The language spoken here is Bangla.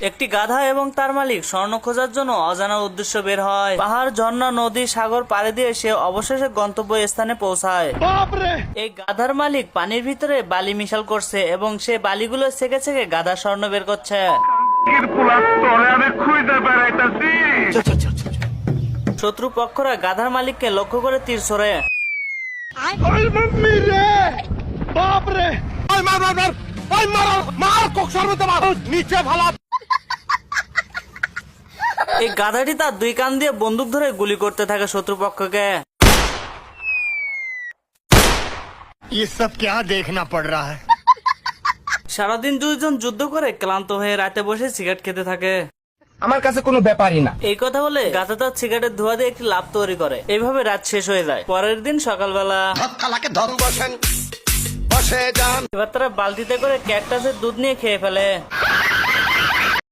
একটি গাধা এবং তার মালিক স্বর্ণ খোঁজার জন্য অজানা উদ্দেশ্য বের হয়। পাহাড়, ঝর্ণা, নদী, সাগর পাড়ি দিয়ে সে অবশেষে গন্তব্য স্থানে পৌঁছায়। এই গাধার মালিক পানির ভিতরে বালি মিশাল করছে এবং সে বালিগুলো ছেকে ছেকে গাধার স্বর্ণ বের করছে। শত্রু পক্ষরা গাধার মালিককে লক্ষ্য করে তীর ছোড়ে। এই গাধাটি তার দুই কান দিয়ে বন্দুক ধরে গুলি করতে থাকে শত্রুপক্ষকে। ये सब क्या देखना पड़ रहा है। সারাদিন দুইজন যুদ্ধ করে ক্লান্ত হয়ে রাতে বসে সিগারেট খেতে থাকে। আমার কাছে কোনো ব্যাপারই না। এই কথা বলে গাধা তার সিগারেটের ধোঁয়া দিয়ে একটি লাভ তৈরি করে। এইভাবে রাত শেষ হয়ে যায়। পরের দিন সকালবেলা এবার তারা বালতিতে করে ক্যাকটাসের দুধ নিয়ে খেয়ে ফেলে।